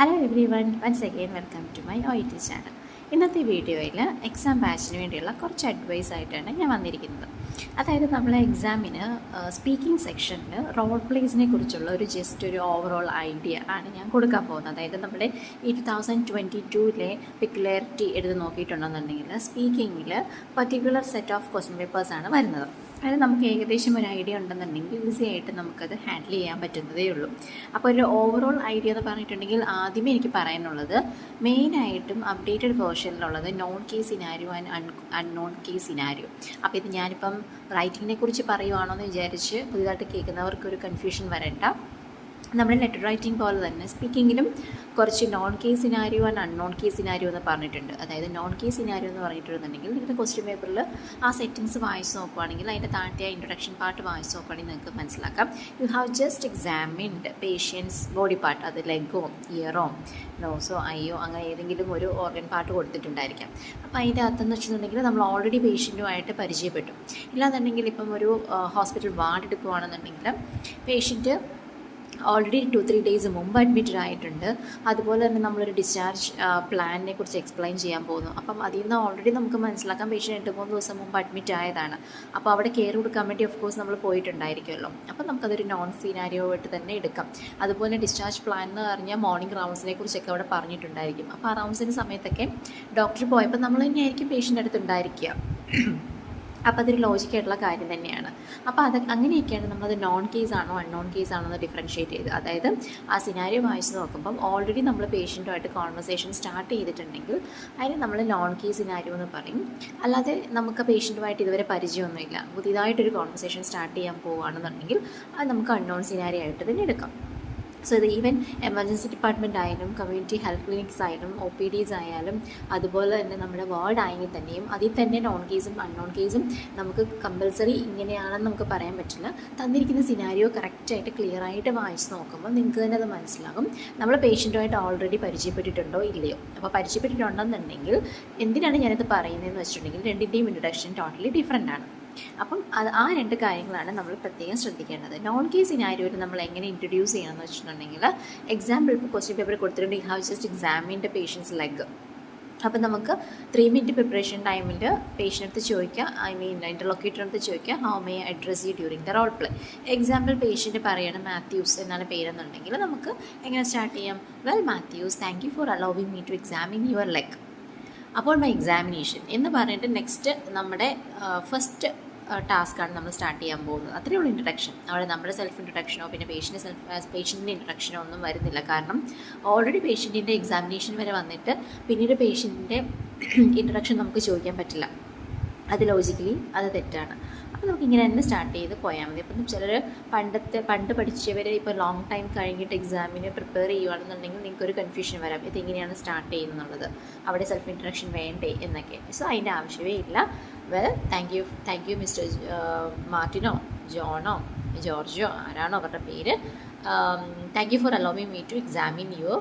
Hello everyone, once again welcome to my OIT channel. ഇന്നത്തെ വീഡിയോയിൽ exam ബാച്ചിന് വേണ്ടിയുള്ള കുറച്ച് അഡ്വൈസ് ആയിട്ടാണ് ഞാൻ വന്നിരിക്കുന്നത്. അതായത് നമ്മളെ എക്സാമിന് സ്പീക്കിംഗ് സെക്ഷനിൽ റോൾ പ്ലേസിനെ കുറിച്ചുള്ള ജസ്റ്റ് ഒരു ഓവറോൾ ഐഡിയ ആണ് ഞാൻ കൊടുക്കാൻ പോകുന്നത്. അതായത് നമ്മുടെ ഈ 2022 പിക്കുലാരിറ്റി എടുത്ത് നോക്കിയിട്ടുണ്ടെന്നുണ്ടെങ്കിൽ സ്പീക്കിങ്ങിൽ പർട്ടിക്കുലർ സെറ്റ് ഓഫ് ക്വസ്റ്റ്യൻ പേപ്പേഴ്സാണ് വരുന്നത്. അതായത് നമുക്ക് ഏകദേശം ഒരു ഐഡിയ ഉണ്ടെന്നുണ്ടെങ്കിൽ ഈസി ആയിട്ട് നമുക്കത് ഹാൻഡിൽ ചെയ്യാൻ പറ്റുന്നതേ ഉള്ളൂ. അപ്പോൾ ഒരു ഓവറോൾ ഐഡിയ എന്ന് പറഞ്ഞിട്ടുണ്ടെങ്കിൽ ആദ്യമേ എനിക്ക് പറയാനുള്ളത് മെയിനായിട്ടും അപ്ഡേറ്റഡ് വേർഷനിലുള്ളത് known case scenario and unknown case scenario. അപ്പോൾ ഇത് ഞാനിപ്പം റൈറ്റിങ്ങിനെ കുറിച്ച് പറയുവാണോ എന്ന് വിചാരിച്ച് പുതിയതായിട്ട് കേൾക്കുന്നവർക്കൊരു കൺഫ്യൂഷൻ വരണ്ട. നമ്മുടെ ലെറ്റർ റൈറ്റിംഗ് പോലെ തന്നെ സ്പീക്കിങ്ങിലും കുറച്ച് non case scenario and unknown case scenario എന്ന് പറഞ്ഞിട്ടുണ്ട്. അതായത് നോൺ കേസ് സിനാരിയോ എന്ന് പറഞ്ഞിട്ടുണ്ടെങ്കിൽ നിങ്ങളുടെ ക്വസ്റ്റ്യൻ പേപ്പറിൽ ആ സെറ്റിങ്സ് വായിച്ച് നോക്കുകയാണെങ്കിൽ അതിൻ്റെ താഴത്തെ ആ ഇൻട്രൊഡക്ഷൻ പാർട്ട് വായിച്ച് നോക്കുകയാണെങ്കിൽ നിങ്ങൾക്ക് മനസ്സിലാക്കാം. You have just examined patient's body part, അത് ലെഗോ, ഇയറോ, നോസോ, ഐയോ, അങ്ങനെ ഏതെങ്കിലും ഒരു ഓർഗൻ പാർട്ട് കൊടുത്തിട്ടുണ്ടായിരിക്കാം. അപ്പോൾ അതിൻ്റെ അകത്തെന്ന് വെച്ചിട്ടുണ്ടെങ്കിൽ നമ്മൾ ഓൾറെഡി പേഷ്യൻറ്റുമായിട്ട് പരിചയപ്പെട്ടു. ഇല്ലാന്നുണ്ടെങ്കിൽ ഇപ്പം ഒരു ഹോസ്പിറ്റൽ വാർഡ് എടുക്കുകയാണെന്നുണ്ടെങ്കിൽ പേഷ്യൻറ്റ് ഓൾറെഡി 2-3 ഡേയ്സ് മുമ്പ് അഡ്മിറ്റഡ് ആയിട്ടുണ്ട്. അതുപോലെ തന്നെ നമ്മളൊരു ഡിസ്ചാർജ് പ്ലാനിനെ കുറിച്ച് എക്സ്പ്ലെയിൻ ചെയ്യാൻ പോകുന്നു. അപ്പം അതിൽ നിന്ന് ഓൾറെഡി നമുക്ക് മനസ്സിലാക്കാൻ പേഷ്യൻ്റ് 2-3 ദിവസം മുമ്പ് അഡ്മിറ്റ് ആയതാണ്. അപ്പോൾ അവിടെ കെയർ കൊടുക്കാൻ വേണ്ടി ഓഫ് കോഴ്സ് നമ്മൾ പോയിട്ടുണ്ടായിരിക്കുമല്ലോ. അപ്പം നമുക്കതൊരു നോൺ സിനാരിയോ ആയിട്ട് തന്നെ എടുക്കാം. അതുപോലെ ഡിസ്ചാർജ് പ്ലാൻ എന്ന് പറഞ്ഞാൽ മോർണിംഗ് റൗണ്ട്സിനെ കുറിച്ചൊക്കെ അവിടെ പറഞ്ഞിട്ടുണ്ടായിരിക്കും. അപ്പോൾ ആ റൗണ്ട്സിൻ്റെ സമയത്തൊക്കെ ഡോക്ടർ പോയപ്പോൾ നമ്മൾ തന്നെയായിരിക്കും പേഷ്യൻ്റ് അടുത്ത് ഉണ്ടായിരിക്കുക. അപ്പോൾ അതൊരു ലോജിക്കായിട്ടുള്ള കാര്യം തന്നെയാണ്. അപ്പോൾ അങ്ങനെയൊക്കെയാണ് നമ്മളത് നോൺ കേസ് ആണോ അൺനോൺ കേസ് ആണോ എന്ന് ഡിഫറൻഷ്യേറ്റ് ചെയ്ത്, അതായത് ആ സിനാരിയോ വായിച്ച് നോക്കുമ്പം ഓൾറെഡി നമ്മൾ പേഷ്യൻറ്റുമായിട്ട് കോൺവെർസേഷൻ സ്റ്റാർട്ട് ചെയ്തിട്ടുണ്ടെങ്കിൽ അതിന് നമ്മൾ നോൺ കേസ് സിനാരിയോ എന്ന് പറയും. അല്ലാതെ നമുക്ക് പേഷ്യൻറ്റുമായിട്ട് ഇതുവരെ പരിചയമൊന്നുമില്ല, പുതിയതായിട്ടൊരു കോൺവെർസേഷൻ സ്റ്റാർട്ട് ചെയ്യാൻ പോവുകയാണെന്നുണ്ടെങ്കിൽ അത് നമുക്ക് അൺനോൺ സിനാരിയോ ആയിട്ട് തന്നെ എടുക്കാം. സോ ഇത് ഈവൻ എമർജൻസി ഡിപ്പാർട്ട്മെൻറ്റ് ആയാലും കമ്മ്യൂണിറ്റി ഹെൽത്ത് ക്ലിനിക്സ് ആയാലും OPDs ആയാലും അതുപോലെ തന്നെ നമ്മുടെ വാർഡ് ആയെങ്കിൽ തന്നെയും അതിൽ തന്നെ നോൺ കേസും അൺനോൺ കേസും നമുക്ക് കമ്പൽസറി ഇങ്ങനെയാണെന്ന് നമുക്ക് പറയാൻ പറ്റില്ല. തന്നിരിക്കുന്ന സിനാരിയോ കറക്റ്റായിട്ട് ക്ലിയറായിട്ട് വായിച്ച് നോക്കുമ്പോൾ നിങ്ങൾക്ക് തന്നെ അത് മനസ്സിലാകും നമ്മൾ പേഷ്യൻറ്റുമായിട്ട് ഓൾറെഡി പരിചയപ്പെട്ടിട്ടുണ്ടോ ഇല്ലയോ. അപ്പോൾ പരിചയപ്പെട്ടിട്ടുണ്ടെന്നുണ്ടെങ്കിൽ എന്തിനാണ് ഞാനിത് പറയുന്നതെന്ന് വെച്ചിട്ടുണ്ടെങ്കിൽ രണ്ടിൻ്റെയും ഇൻട്രൊഡക്ഷൻ ടോട്ടലി ഡിഫറെൻ്റ് ആണ്. അപ്പം ആ രണ്ട് കാര്യങ്ങളാണ് നമ്മൾ പ്രത്യേകം ശ്രദ്ധിക്കേണ്ടത്. നോൺ കേസ് സിനാരിയോയിൽ നമ്മൾ എങ്ങനെ ഇൻട്രൊഡ്യൂസ് ചെയ്യണമെന്ന് വെച്ചിട്ടുണ്ടെങ്കിൽ എക്സാമ്പിൾ ഇപ്പോൾ ക്വസ്റ്റ്യൻ പേപ്പർ കൊടുത്തിട്ടുണ്ട്, യു ഹാവ് ജസ്റ്റ് എക്സാമിൻ്റെ പേഷ്യൻസ് ലെഗ്. അപ്പം നമുക്ക് 3 മിനിറ്റ് പ്രിപ്പറേഷൻ ടൈമിൽ പേഷ്യൻ്റ് ചോദിക്കുക, ഇൻ്റർലോക്യൂട്ടറിനടുത്ത് ചോദിക്കുക, how may address you during the role play. Example patient പറയണം മാത്യൂസ് എന്നാണ് പേരെന്നുണ്ടെങ്കിൽ നമുക്ക് എങ്ങനെ സ്റ്റാർട്ട് ചെയ്യാം? Well Mathews, thank you for allowing me to examine your leg. അപ്പോൾ മൈ എക്സാമിനേഷൻ എന്ന് പറഞ്ഞിട്ട് നെക്സ്റ്റ് നമ്മുടെ ഫസ്റ്റ് ടാസ്ക്കാണ് നമ്മൾ സ്റ്റാർട്ട് ചെയ്യാൻ പോകുന്നത്. അത്രയേ ഉള്ളൂ ഇൻട്രൊഡക്ഷൻ. അവിടെ നമ്മുടെ സെൽഫ് ഇൻട്രൊഡക്ഷനോ പിന്നെ പേഷ്യൻറ്റിൻ്റെ ഇൻട്രൊഡക്ഷനോ ഒന്നും വരുന്നില്ല. കാരണം ഓൾറെഡി പേഷ്യൻറ്റിൻ്റെ എക്സാമിനേഷൻ വരെ വന്നിട്ട് പിന്നീട് പേഷ്യൻറ്റിൻ്റെ ഇൻട്രൊഡക്ഷൻ നമുക്ക് ചോദിക്കാൻ പറ്റില്ല. അത് ലോജിക്കലി അത് തെറ്റാണ്. അപ്പോൾ നമുക്ക് ഇങ്ങനെ തന്നെ സ്റ്റാർട്ട് ചെയ്ത് പോയാൽ മതി. അപ്പം ചിലർ പണ്ട് പഠിച്ചവർ ഇപ്പോൾ ലോങ് ടൈം കഴിഞ്ഞിട്ട് എക്സാമിന് പ്രിപ്പയർ ചെയ്യുകയാണെന്നുണ്ടെങ്കിൽ നിങ്ങൾക്കൊരു കൺഫ്യൂഷൻ വരാം, ഇതെങ്ങനെയാണ് സ്റ്റാർട്ട് ചെയ്യുന്നുള്ളത്, അവിടെ സെൽഫ് ഇൻട്രൊഡക്ഷൻ വേണ്ടേ എന്നൊക്കെ. സോ അതിൻ്റെ ആവശ്യമേ ഇല്ല. വെൽ, താങ്ക് യു മിസ്റ്റർ മാർട്ടിനോ, ജോണോ, ജോർജോ, ആരാണോ അവരുടെ പേര്, thank you for allowing me to examine your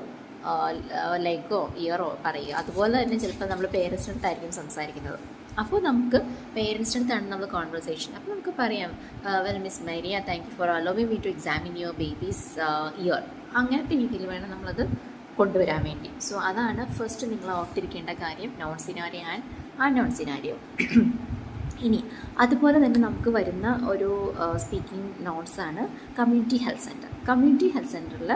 ലെഗോ, ഇയറോ പറയുക. അതുപോലെ തന്നെ ചിലപ്പോൾ നമ്മൾ പേരൻസിൻ്റെ അടുത്തായിരിക്കും സംസാരിക്കുന്നത്. അപ്പോൾ നമുക്ക് പേരൻസിൻ്റെ അടുത്താണ് നമ്മൾ കോൺവെർസേഷൻ. അപ്പോൾ നമുക്ക് പറയാം, well miss Maria, thank you for allowing me to examine your baby's ear. അങ്ങനത്തെ രീതിയിൽ വേണം നമ്മളത് കൊണ്ടുവരാൻ വേണ്ടി. സോ അതാണ് ഫസ്റ്റ് നിങ്ങൾ ഓർത്തിരിക്കേണ്ട കാര്യം, known scenario and unknown scenario. ഇനി അതുപോലെ തന്നെ നമുക്ക് വരുന്ന ഒരു സ്പീക്കിംഗ് നോട്ട്സാണ് community health centre. Community health സെൻറ്ററിൽ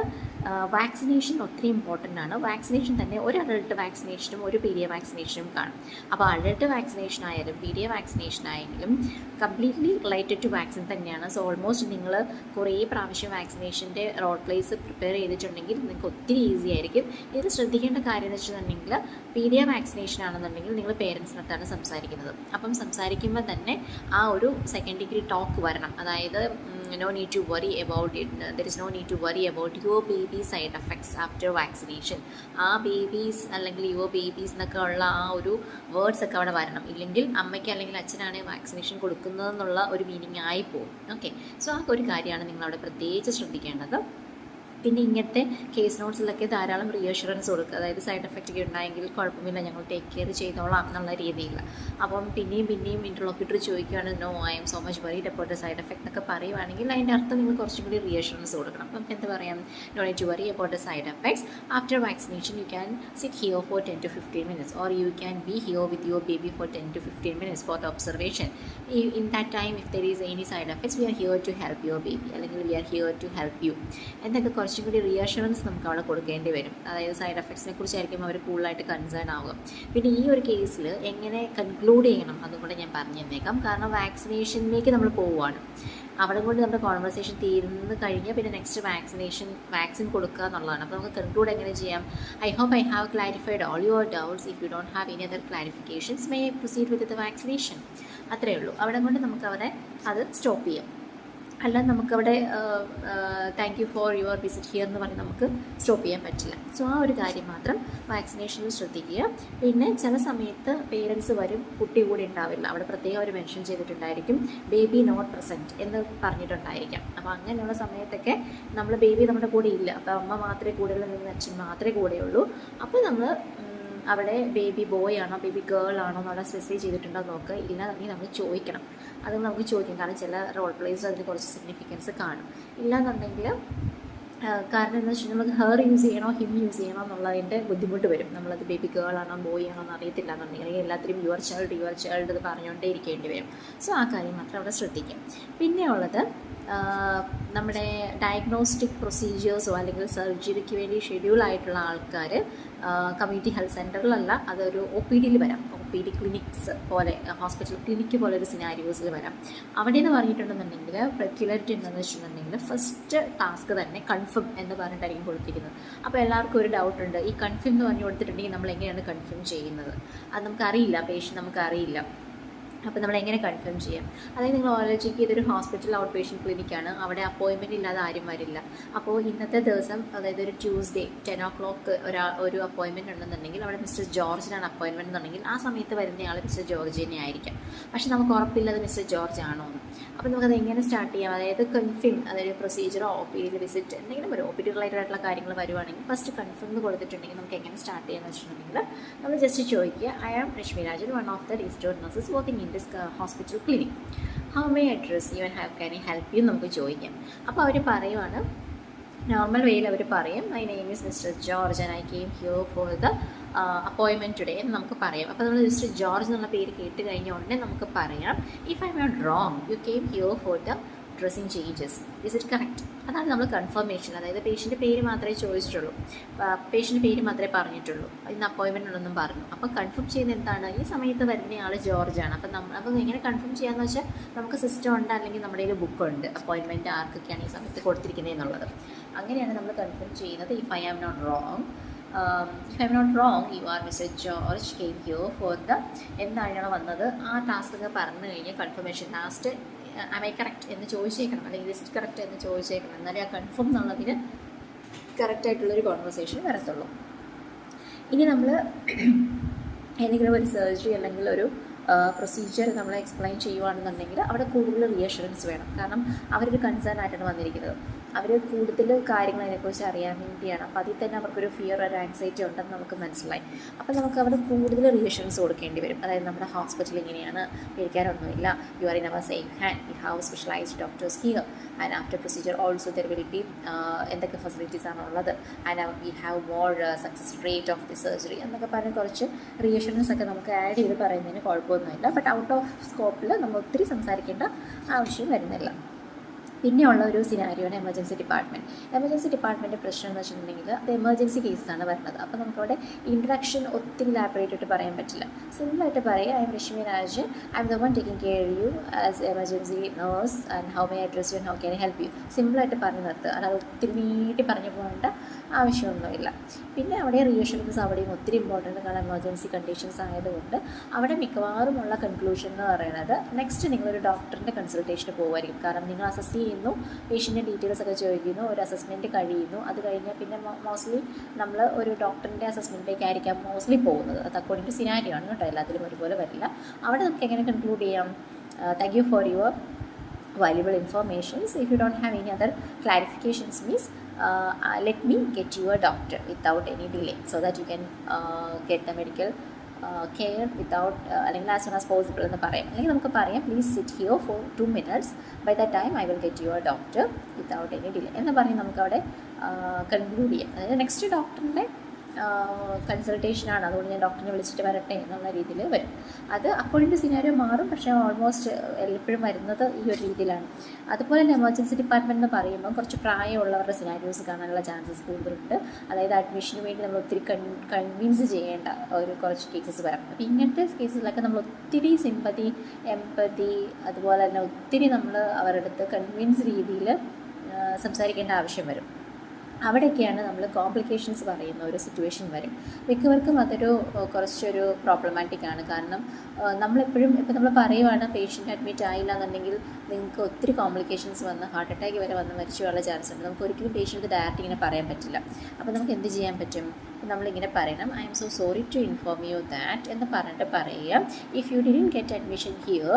വാക്സിനേഷൻ ഒത്തിരി ഇമ്പോർട്ടൻ്റ് ആണ്. വാക്സിനേഷൻ തന്നെ ഒരു അഡൾട്ട് വാക്സിനേഷനും ഒരു പീഡിയ വാക്സിനേഷനും കാണും. അപ്പോൾ അഡൾട്ട് വാക്സിനേഷൻ ആയാലും പീഡിയ വാക്സിനേഷൻ ആയെങ്കിലും കംപ്ലീറ്റ്ലി റിലേറ്റഡ് ടു വാക്സിൻ തന്നെയാണ്. സോ ഓൾമോസ്റ്റ് നിങ്ങൾ കുറേ പ്രാവശ്യം വാക്സിനേഷൻ്റെ റോൾ പ്ലേസ് പ്രിപ്പയർ ചെയ്തിട്ടുണ്ടെങ്കിൽ നിങ്ങൾക്ക് ഒത്തിരി ഈസി ആയിരിക്കും. ഇത് ശ്രദ്ധിക്കേണ്ട കാര്യം എന്ന് വെച്ചിട്ടുണ്ടെങ്കിൽ പീഡിയ വാക്സിനേഷൻ ആണെന്നുണ്ടെങ്കിൽ നിങ്ങൾ പേരൻസിനടുത്താണ് സംസാരിക്കുന്നത്. അപ്പം സംസാരിക്കുമ്പോൾ തന്നെ ആ ഒരു സെക്കൻഡ് ഡിഗ്രി ടോക്ക് വരണം. അതായത് no need to worry about it, there is no need to worry about your baby side effects after vaccination. ആ ബേബീസ് അല്ലെങ്കിൽ യുവർ ബേബീസ് എന്നൊക്കെ ഉള്ള ആ ഒരു വേർഡ്സ് ഒക്കെ അവിടെ വരണം. ഇല്ലെങ്കിൽ അമ്മയ്ക്ക് അല്ലെങ്കിൽ അച്ഛനാണ് വാക്സിനേഷൻ കൊടുക്കുന്നതെന്നുള്ള ഒരു മീനിങ് ആയി പോകും. ഓക്കെ, സോ ആ ഒരു കാര്യമാണ് നിങ്ങളവിടെ പ്രത്യേകിച്ച് ശ്രദ്ധിക്കേണ്ടത്. പിന്നെ ഇങ്ങനത്തെ കേസ് നോട്ട്സിലൊക്കെ ധാരാളം റീഅഷുറൻസ് കൊടുക്കുക, അതായത് സൈഡ് എഫക്റ്റ് ഒക്കെ ഉണ്ടായെങ്കിൽ കുഴപ്പമില്ല, ഞങ്ങൾ ടേക്ക് കെയർ ചെയ്തോളാം എന്നുള്ള രീതിയിൽ. അപ്പം പിന്നെയും ഇൻ്റർലോക്യൂട്ടർ ചോദിക്കുകയാണ് no I'm so much worried about the side effect എന്നൊക്കെ പറയുവാണെങ്കിൽ അതിൻ്റെ അർത്ഥം നിങ്ങൾ കുറച്ചും കൂടി റീഅഷുറൻസ് കൊടുക്കണം. നമുക്ക് എന്ത് പറയാം, no need to worry about the side effects. After vaccination you can sit here for 10 to 15 minutes or you can be here with your baby for 10 to 15 minutes for the observation. In that time if there is any side effects we are here to help your baby, അല്ലെങ്കിൽ we are here to help you എന്നൊക്കെ കുറച്ചും കൂടി reassurance നമുക്ക് അവിടെ കൊടുക്കേണ്ടി വരും. അതായത് side എഫക്ട്സിനെ കുറിച്ചായിരിക്കും അവർ കൂടുതലായിട്ട് കൺസേൺ ആവുക. പിന്നെ ഈ ഒരു കേസിൽ എങ്ങനെ കൺക്ലൂഡ് ചെയ്യണം അതും കൂടെ ഞാൻ പറഞ്ഞു തന്നേക്കാം. കാരണം വാക്സിനേഷനിലേക്ക് നമ്മൾ പോവുകയാണ്, അവിടെ കൊണ്ട് നമ്മുടെ കോൺവെർസേഷൻ തീർന്ന് കഴിഞ്ഞാൽ പിന്നെ നെക്സ്റ്റ് വാക്സിൻ കൊടുക്കുക എന്നുള്ളതാണ്. അപ്പോൾ നമുക്ക് കൺക്ലൂഡ് എങ്ങനെ ചെയ്യാം, I hope I have clarified all your doubts. If you don't have any other clarifications may proceed with the vaccination. അത്രയേ ഉള്ളൂ. അവിടെ കൊണ്ട് നമുക്ക് അവിടെ അത് സ്റ്റോപ്പ് ചെയ്യാം. അല്ല നമുക്കവിടെ thank you for your visit here എന്ന് പറഞ്ഞ് നമുക്ക് സ്റ്റോപ്പ് ചെയ്യാൻ പറ്റില്ല. സോ ആ ഒരു കാര്യം മാത്രം വാക്സിനേഷനിൽ ശ്രദ്ധിക്കുക. പിന്നെ ചില സമയത്ത് പേരൻസ് വരും, കുട്ടി കൂടി ഉണ്ടാവില്ല. അവിടെ പ്രത്യേകം അവർ മെൻഷൻ ചെയ്തിട്ടുണ്ടായിരിക്കും ബേബി നോട്ട് പ്രസൻറ്റ് എന്ന് പറഞ്ഞിട്ടുണ്ടായിരിക്കാം. അപ്പോൾ അങ്ങനെയുള്ള സമയത്തൊക്കെ ബേബി നമ്മുടെ കൂടെ ഇല്ല, അപ്പോൾ അമ്മ മാത്രമേ കൂടെയുള്ളൂ, അല്ലെങ്കിൽ അച്ഛൻ മാത്രമേ കൂടെയുള്ളൂ. അപ്പോൾ നമ്മൾ അവിടെ ബേബി ബോയ് ആണോ ബേബി ഗേൾ ആണോ എന്നുള്ള സ്പെസിഫൈ ചെയ്തിട്ടുണ്ടോ നോക്കുക. ഇല്ലാന്നുണ്ടെങ്കിൽ നമ്മൾ ചോദിക്കണം, അത് നമുക്ക് ചോദിക്കാം. കാരണം ചില റോൾ പ്ലേസ് അതിന് കുറച്ച് സിഗ്നിഫിക്കൻസ് കാണും. ഇല്ലാന്നുണ്ടെങ്കിൽ കാരണം എന്താ വെച്ചാൽ നമുക്ക് ഹെർ യൂസ് ചെയ്യണോ ഹിം യൂസ് ചെയ്യണോ എന്നുള്ളതിൻ്റെ ബുദ്ധിമുട്ട് വരും. നമ്മളത് ബേബി ഗേൾ ആണോ ബോയ് ആണോ എന്ന് അറിയത്തില്ല എന്നുണ്ടെങ്കിൽ എല്ലാത്തിനും യുവർ ചൈൽഡ് ഇത് പറഞ്ഞുകൊണ്ടേ ഇരിക്കേണ്ടി വരും. സോ ആ കാര്യം മാത്രം അവിടെ ശ്രദ്ധിക്കും. പിന്നെ ഉള്ളത് നമ്മുടെ ഡയഗ്നോസ്റ്റിക് പ്രൊസീജിയേഴ്സോ അല്ലെങ്കിൽ സർജറിക്ക് വേണ്ടി ഷെഡ്യൂൾ ആയിട്ടുള്ള ആൾക്കാർ കമ്മ്യൂണിറ്റി ഹെൽത്ത് സെൻറ്ററിലല്ല, അതൊരു ഒ പി ഡിയിൽ വരാം. ഒ പി ഡി ക്ലിനിക്സ് പോലെ ഹോസ്പിറ്റൽ ക്ലിനിക്ക് പോലെ ഒരു സിനാരിയോസിൽ വരാം. അവിടെ നിന്ന് പറഞ്ഞിട്ടുണ്ടെന്നുണ്ടെങ്കിൽ റെഗുലറിറ്റി എന്താണെന്ന് വെച്ചിട്ടുണ്ടെങ്കിൽ ഫസ്റ്റ് ടാസ്ക് തന്നെ കൺഫേം എന്ന് പറഞ്ഞിട്ടായിരിക്കും കൊടുത്തിരിക്കുന്നത്. അപ്പോൾ എല്ലാവർക്കും ഒരു ഡൗട്ടുണ്ട്, ഈ കൺഫേം എന്ന് പറഞ്ഞു കൊടുത്തിട്ടുണ്ടെങ്കിൽ നമ്മൾ എങ്ങനെയാണ് കൺഫേം ചെയ്യുന്നത്? അത് നമുക്കറിയില്ല, പേഷ്യൻ്റ് നമുക്കറിയില്ല. അപ്പോൾ നമ്മൾ എങ്ങനെ കൺഫേം ചെയ്യാം? അതായത് നിങ്ങൾ ഓൾറെഡി ഇതൊരു ഹോസ്പിറ്റൽ ഔട്ട് പേഷ്യൻറ്റ് ക്ലിനിക്കാണ്, അവിടെ അപ്പോയിൻമെൻറ്റ് ഇല്ലാതെ ആരും വരില്ല. അപ്പോൾ ഇന്നത്തെ ദിവസം അതായത് ഒരു ട്യൂസ്ഡേ 10 o'clock ഒരു അപ്പോയിൻമെൻറ്റ് ഉണ്ടെന്നുണ്ടെങ്കിൽ അവിടെ മിസ്റ്റർ ജോർജിനാണ് അപ്പോയിൻമെൻറ്റ് എന്നുണ്ടെങ്കിൽ ആ സമയത്ത് വരുന്നയാൾ മിസ്റ്റർ ജോർജിനെ ആയിരിക്കാം. പക്ഷേ നമുക്ക് ഉറപ്പില്ലത് മിസ്റ്റർ ജോർജ് ആണോ എന്ന്. അപ്പോൾ നമുക്കത് എങ്ങനെ സ്റ്റാർട്ട് ചെയ്യാം? അതായത് കൺഫേം, അതായത് പ്രൊസീജിയറോ ഒ പി ഡിയിൽ വിസിറ്റ് എന്തെങ്കിലും ഒരു ഒ പി ഡി റിലേറ്റഡ് കാര്യങ്ങൾ വരുവാണെങ്കിൽ ഫസ്റ്റ് കൺഫേം എന്ന് കൊടുത്തിട്ടുണ്ടെങ്കിൽ നമുക്ക് എങ്ങനെ സ്റ്റാർട്ട് ചെയ്യാമെന്ന് വെച്ചിട്ടുണ്ടെങ്കിൽ നമ്മൾ ജസ്റ്റ് ചോദിക്കുക, I am Rashmi Rajan, one of the registered nurses working in this hospital clinic. How may address you and have can I help you നമുക്ക് ചോദിക്കാം. അപ്പോൾ അവർ പറയുവാണ്, നോർമൽ വേയിൽ അവർ പറയും, my name is mister George and I came here for the appointment today എന്ന് നമുക്ക് പറയാം. അപ്പോൾ നമ്മൾ മിസ്റ്റർ ജോർജ് എന്നുള്ള പേര് കേട്ട് കഴിഞ്ഞ ഉടനെ നമുക്ക് പറയാം, if I'm not wrong you came here for the dressing changes, is it correct? അതാണ് നമ്മൾ കൺഫർമേഷൻ. അതായത് പേഷ്യൻ്റെ പേര് മാത്രമേ ചോദിച്ചിട്ടുള്ളൂ, പേഷ്യൻ്റെ പേര് മാത്രമേ പറഞ്ഞിട്ടുള്ളൂ, ഇന്ന് അപ്പോയിൻമെൻ്റ് ഉണ്ടെന്നും പറഞ്ഞു. അപ്പോൾ കൺഫേം ചെയ്യുന്നത് എന്താണ്? ഈ സമയത്ത് വരുന്ന ആൾ ജോർജാണ്. അപ്പോൾ എങ്ങനെ കൺഫേം ചെയ്യാമെന്ന് വെച്ചാൽ നമുക്ക് സിസ്റ്റം ഉണ്ട്, അല്ലെങ്കിൽ നമ്മുടെ കയ്യിൽ ബുക്കുണ്ട് അപ്പോയിൻമെൻറ്റ് ആർക്കൊക്കെയാണ് ഈ സമയത്ത് കൊടുത്തിരിക്കുന്നത് എന്നുള്ളത്. അങ്ങനെയാണ് നമ്മൾ കൺഫേം ചെയ്യുന്നത്. If I am not wrong you are mister George came here for the എന്താണോ വന്നത് ആ ടാസ്ക് പറഞ്ഞു കഴിഞ്ഞാൽ confirmation last am I correct എന്ന് ചോദിച്ചേക്കണം, അല്ലെങ്കിൽ ഇസ് ഇറ്റ് കറക്റ്റ് എന്ന് ചോദിച്ചേക്കണം. എന്നാലേ ആ കൺഫേം എന്നുള്ളതിന് കറക്റ്റായിട്ടുള്ളൊരു കോൺവെർസേഷൻ വരത്തുള്ളൂ. ഇനി നമ്മൾ ഏതെങ്കിലും ഒരു സർജറി അല്ലെങ്കിൽ ഒരു പ്രൊസീജിയർ നമ്മൾ എക്സ്പ്ലെയിൻ ചെയ്യുകയാണെന്നുണ്ടെങ്കിൽ അവിടെ കൂടുതൽ റീഅഷുറൻസ് വേണം. കാരണം അവരൊരു കൺസേൺ ആയിട്ടാണ് വന്നിരിക്കുന്നത്, അവർ കൂടുതൽ കാര്യങ്ങൾ അതിനെക്കുറിച്ച് അറിയാൻ വേണ്ടിയാണ്. അപ്പോൾ അതിൽ തന്നെ അവർക്കൊരു ഫിയർ, ഒരു ആൻസൈറ്റി ഉണ്ടെന്ന് നമുക്ക് മനസ്സിലായി. അപ്പോൾ നമുക്ക് അവിടെ കൂടുതൽ റീഅഷുറൻസ് കൊടുക്കേണ്ടി വരും. അതായത് നമ്മുടെ ഹോസ്പിറ്റൽ ഇങ്ങനെയാണ്, പേടിക്കാനൊന്നുമില്ല, you are in our safe hand, we have specialised doctors here and after procedure also there will be എന്തൊക്കെ ഫെസിലിറ്റീസ് ആണുള്ളത് and we have more success rate of the surgery എന്നൊക്കെ പറഞ്ഞ് കുറച്ച് റീഅഷുറൻസ് ഒക്കെ നമുക്ക് ആഡ് ചെയ്ത് പറയുന്നതിന് കുഴപ്പമൊന്നുമില്ല. ബട്ട് ഔട്ട് ഓഫ് സ്കോപ്പിൽ നമ്മൾ ഒത്തിരി സംസാരിക്കേണ്ട ആവശ്യം വരുന്നില്ല. പിന്നെയുള്ള ഒരു സിനാരിയോയാണ് എമർജൻസി ഡിപ്പാർട്ട്മെൻറ്റ്. എമർജൻസി ഡിപ്പാർട്ട്മെൻറ്റ് പ്രശ്നം എന്ന് വെച്ചിട്ടുണ്ടെങ്കിൽ അത് എമർജൻസി കേസാണ് വരുന്നത്. അപ്പോൾ നമുക്കവിടെ ഇൻട്രഡക്ഷൻ ഒത്തിരി ലാബറേറ്റ് ആയിട്ട് പറയാൻ പറ്റില്ല. സിമ്പിളായിട്ട് പറയുക, I'm Rashmi Rajan, I'm the one taking care you as emergency nurse and how may address you and how can I help you. സിമ്പിളായിട്ട് പറഞ്ഞു നിർത്തുക, അല്ലാതെ ഒത്തിരി നീട്ടി പറഞ്ഞു പോകേണ്ട ആവശ്യമൊന്നുമില്ല. പിന്നെ അവിടെ റീഅഷുറൻസ് അവിടെയും ഒത്തിരി ഇമ്പോർട്ടൻ്റ്, കാരണം എമർജൻസി കണ്ടീഷൻസ് ആയതുകൊണ്ട് അവിടെ മിക്കവാറുമുള്ള കൺക്ലൂഷൻ എന്ന് പറയുന്നത് നെക്സ്റ്റ് നിങ്ങളൊരു ഡോക്ടറിൻ്റെ കൺസൾട്ടേഷന് പോകുമായിരിക്കും. കാരണം നിങ്ങൾ അസസ് ചെയ്യുന്നു, പേഷ്യൻ്റെ ഡീറ്റെയിൽസ് ഒക്കെ ചോദിക്കുന്നു, ഒരു അസസ്മെൻറ്റ് കഴിയുന്നു. അത് കഴിഞ്ഞാൽ പിന്നെ മോസ്റ്റ്ലി നമ്മൾ ഒരു ഡോക്ടറിൻ്റെ അസസ്മെൻറ്റിലേക്കായിരിക്കാം മോസ്റ്റ്ലി പോകുന്നത്. അത് അക്കോർഡിംഗ് ടു സിനാരിയോ ആണ് കേട്ടോ, എല്ലാത്തിലും ഒരുപോലെ വരില്ല. അവിടെ നമുക്ക് എങ്ങനെ കൺക്ലൂഡ് ചെയ്യാം? Thank you for your valuable informations. If you don't have any other clarifications means let me get you a doctor without any delay so that you can get the medical care without അല്ലെങ്കിൽ as soon as possible എന്ന് പറയാം. അല്ലെങ്കിൽ നമുക്ക് പറയാം please sit here for 2 minutes, by the time I will get your doctor without any delay എന്ന് പറഞ്ഞ് നമുക്കവിടെ conclude ചെയ്യാം. അതായത് നെക്സ്റ്റ് ഡോക്ടറിൻ്റെ കൺസൾട്ടേഷനാണ്, അതുകൊണ്ട് ഞാൻ ഡോക്ടറിനെ വിളിച്ചിട്ട് വരട്ടെ എന്നുള്ള രീതിയിൽ വരും. അത് അക്കോർഡിംഗ് ടു സിനാരിയോ മാറും, പക്ഷേ ഓൾമോസ്റ്റ് എപ്പോഴും വരുന്നത് ഈ ഒരു രീതിയിലാണ്. അതുപോലെ തന്നെ എമർജൻസി ഡിപ്പാർട്ട്മെൻറ്റ് എന്ന് പറയുമ്പോൾ കുറച്ച് പ്രായമുള്ളവരുടെ സിനാരിയോസ് കാണാനുള്ള ചാൻസസ് കൂടുതലുണ്ട്. അതായത് അഡ്മിഷന് വേണ്ടി നമ്മൾ ഒത്തിരി കൺവിൻസ് ചെയ്യേണ്ട ഒരു കുറച്ച് കേസസ് വരാം. അപ്പോൾ ഇങ്ങനത്തെ കേസസിലൊക്കെ നമ്മൾ ഒത്തിരി സിമ്പതി, എംപതി, അതുപോലെ തന്നെ ഒത്തിരി നമ്മൾ അവരുടെ അടുത്ത് കൺവിൻസ് രീതിയിൽ സംസാരിക്കേണ്ട ആവശ്യം വരും. അവിടെയൊക്കെയാണ് നമ്മൾ കോംപ്ലിക്കേഷൻസ് പറയുന്ന ഒരു സിറ്റുവേഷൻ വരും. മിക്കവർക്കും അതൊരു കുറച്ചൊരു പ്രോബ്ലമാറ്റിക് ആണ്. കാരണം നമ്മളെപ്പോഴും ഇപ്പോൾ നമ്മൾ പറയുവാണ് പേഷ്യൻ്റ് അഡ്മിറ്റ് ആയില്ല എന്നുണ്ടെങ്കിൽ നിങ്ങൾക്ക് ഒത്തിരി കോംപ്ലിക്കേഷൻസ് വന്ന് ഹാർട്ട് അറ്റാക്ക് വരെ വന്ന് മരിച്ചു പോകാനുള്ള ചാൻസ് ഉണ്ട്. നമുക്ക് ഒരിക്കലും പേഷ്യൻ്റ് ഡയറക്റ്റ് ഇങ്ങനെ പറയാൻ പറ്റില്ല. അപ്പോൾ നമുക്ക് എന്ത് ചെയ്യാൻ പറ്റും? നമ്മളിങ്ങനെ പറയണം, I'm so sorry to inform you that എന്ന് പറഞ്ഞിട്ട് പറയുക. If you didn't get admission here